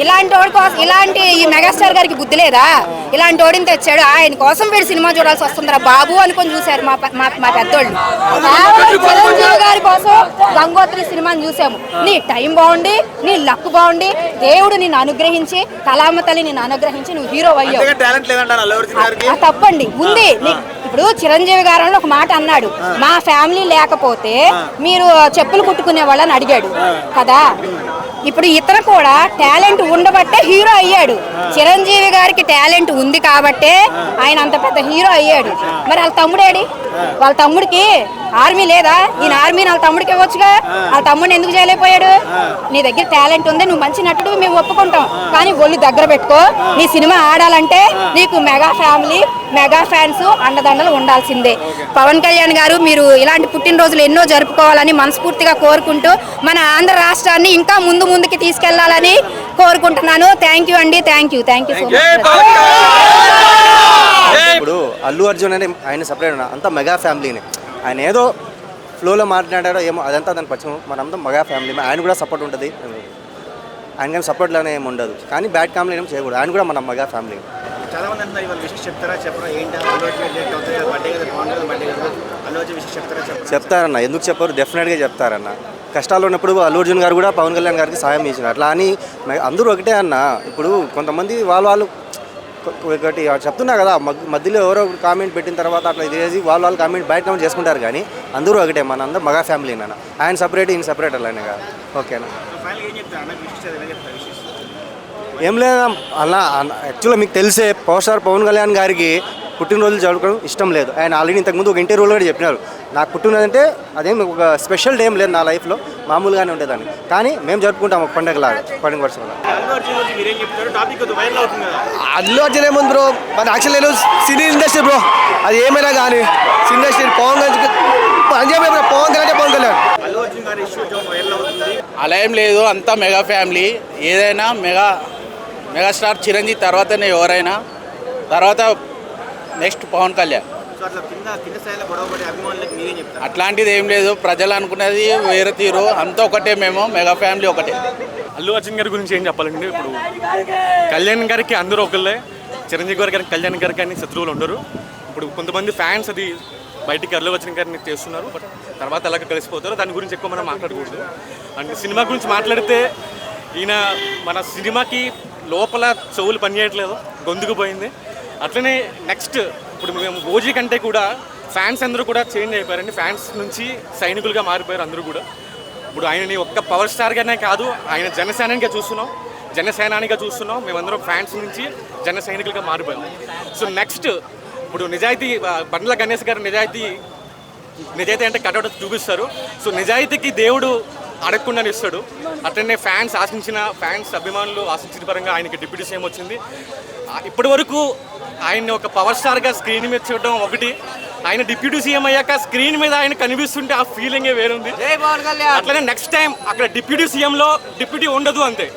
ఇలాంటి వాడి కోసం ఇలాంటి ఈ మెగాస్టార్ గారికి బుద్ధి లేదా? ఇలాంటి వాడిని తెచ్చాడు, ఆయన కోసం వీడు సినిమా చూడాల్సి వస్తుందిరా బాబు అనుకొని చూశారు మా పెద్దోళ్ళు. చిరంజీవి గారి కోసం గంగోత్రి సినిమాని చూసాము. నీ టైం బాగుండి, నీ లక్ బాగుండి, దేవుడు నిన్ను అనుగ్రహించి, కళామ తల్లి నిన్ను అనుగ్రహించి నువ్వు హీరో అయ్యావు. తప్పండి ఉంది. ఇప్పుడు చిరంజీవి గారు ఒక మాట అన్నాడు, మా ఫ్యామిలీ లేకపోతే మీరు చెప్పులు కుట్టుకునే వాళ్ళని అడిగాడు కదా. ఇప్పుడు ఇతను కూడా టాలెంట్ ఉండబట్టే హీరో అయ్యాడు. చిరంజీవి గారికి టాలెంట్ ఉంది కాబట్టే ఆయన అంత పెద్ద హీరో అయ్యాడు. మరి వాళ్ళ తమ్ముడేడి? వాళ్ళ తమ్ముడికి ఆర్మీ లేదా? ఈయన ఆర్మీని వాళ్ళ తమ్ముడికి ఇవ్వచ్చుగా. వాళ్ళ తమ్ముడిని ఎందుకు చేయలేకపోయాడు? నీ దగ్గర టాలెంట్ ఉంది, నువ్వు మంచి నటుడు, మేము ఒప్పుకుంటాం. కానీ ఒళ్ళు దగ్గర పెట్టుకో. నీ సినిమా ఆడాలంటే నీకు మెగా ఫ్యామిలీ, మెగా ఫ్యాన్స్ అండదండలు ఉండాల్సిందే. పవన్ కళ్యాణ్ గారు, మీరు ఇలాంటి పుట్టినరోజులు ఎన్నో జరుపుకోవాలని మనస్ఫూర్తిగా కోరుకుంటూ మన ఆంధ్ర రాష్ట్రాన్ని ఇంకా ముందుకి తీసుకెళ్లాలని కోరుకుంటున్నాను. థ్యాంక్ యూ అండి. Thank you so much. ఇప్పుడు అల్లు అర్జున్ అంటే ఆయన సపరేట్ అంతా మెగా ఫ్యామిలీనే. ఆయన ఏదో ఫ్లోలో మాట్లాడాడో ఏమో అదంతా దాని పచ్చము. మనంతా మెగా ఫ్యామిలీ, ఆయన కూడా సపోర్ట్ ఉంటుంది. ఆయన కానీ సపోర్ట్లోనే ఏమి ఉండదు, కానీ బ్యాడ్ కామెడీ ఏం చేయకూడదు. ఆయన కూడా మన మెగా ఫ్యామిలీ. చాలా మంది అంతా ఇవాళ విషయం చెప్తారా చెప్పరా ఏంటి చెప్తారన్న, ఎందుకు చెప్పారు? డెఫినెట్గా చెప్తారన్న. కష్టాలు ఉన్నప్పుడు అల్లు అర్జున్ గారు కూడా పవన్ కళ్యాణ్ గారికి సాయం చేసినారు. అట్లా అని అందరూ ఒకటే అన్న. ఇప్పుడు కొంతమంది వాళ్ళు ఒకటి చెప్తున్నా కదా, మధ్యలో ఎవరో కామెంట్ పెట్టిన తర్వాత అట్లా ఇది చేసి వాళ్ళు కామెంట్ బయట కామెంట్ చేసుకుంటారు, కానీ అందరూ ఒకటే, మన అందరూ మగా ఫ్యామిలీ అన్న. ఆయన సపరేట్, ఈయన సపరేట్ అలానే కాదు. ఓకేనా? ఏం లేదా అలా యాక్చువల్గా మీకు తెలిసే పవర్ స్టార్ పవన్ కళ్యాణ్ గారికి పుట్టినరోజులు జరుపుకోవడం ఇష్టం లేదు. ఆయన ఆల్రెడీ ఇంతకుముందు ఒక ఇంటర్వ్యూలో కూడా చెప్పినారు, నాకు పుట్టినదంటే అదేం ఒక స్పెషల్ డే ఏం లేదు నా లైఫ్లో, మామూలుగానే ఉండేదాన్ని. కానీ మేము జరుపుకుంటాం ఒక పండుగలాగా, పండుగ వర్షంలో. అల్లు అర్జున్ ఏముంది బ్రో, మన యాక్చువల్ నేను సినీ ఇండస్ట్రీ బ్రో, అది ఏమైనా కానీ సినీ ఇండస్ట్రీ పవన్ కళ్యాణ్. అలా ఏం లేదు, అంతా మెగా ఫ్యామిలీ. ఏదైనా మెగాస్టార్ చిరంజీవి తర్వాతనే ఎవరైనా, తర్వాత నెక్స్ట్ పవన్ కళ్యాణ్. అట్లాంటిది ఏం లేదు, ప్రజలు అనుకున్నది వేరే తీరు, అంతా ఒకటే, మేము మెగా ఫ్యామిలీ ఒకటే. అల్లు అర్జున్ గారి గురించి ఏం చెప్పాలండి? ఇప్పుడు కళ్యాణ్ గారికి అందరూ ఒకళ్ళే, చిరంజీవి గారికి కళ్యాణ్ గారికి అని శత్రువులు ఉండరు. ఇప్పుడు కొంతమంది ఫ్యాన్స్ అది బయటికి అల్లు అర్జున్ గారిని చేస్తున్నారు, బట్ తర్వాత ఎలాగ కలిసిపోతారో దాని గురించి ఎక్కువ మనం మాట్లాడకూడదు. అండ్ సినిమా గురించి మాట్లాడితే ఈయన మన సినిమాకి లోపల చెవులు పనిచేయట్లేదు, గొంతుకు పోయింది. అట్లనే నెక్స్ట్ ఇప్పుడు మేము ఓజీ కంటే కూడా ఫ్యాన్స్ అందరూ కూడా చేంజ్ అయిపోయారండి. ఫ్యాన్స్ నుంచి సైనికులుగా మారిపోయారు అందరూ కూడా. ఇప్పుడు ఆయనని ఒక్క పవర్ స్టార్గానే కాదు, ఆయన జనసేనానిగా చూస్తున్నాం. మేమందరం ఫ్యాన్స్ నుంచి జన సైనికులుగా మారిపోయాం. సో నెక్స్ట్ ఇప్పుడు నిజాయితీ, బండ్ల గణేష్ గారు నిజాయితీ అంటే కటౌట్ చూపిస్తారు. సో నిజాయితీకి దేవుడు అడగకుండానే ఇస్తాడు. అట్లనే ఫ్యాన్స్ అభిమానులు ఆశించిన పరంగా ఆయనకి డిప్యూటీ సీఎం వచ్చింది. ఇప్పటి వరకు ఆయన్ని ఒక పవర్ స్టార్గా స్క్రీన్ మీద చూడడం ఒకటి, ఆయన డిప్యూటీ సీఎం అయ్యాక స్క్రీన్ మీద ఆయన కనిపిస్తుంటే ఆ ఫీలింగే వేరుంది. అట్లనే నెక్స్ట్ టైం అక్కడ డిప్యూటీ సీఎంలో డిప్యూటీ ఉండదు అంతే.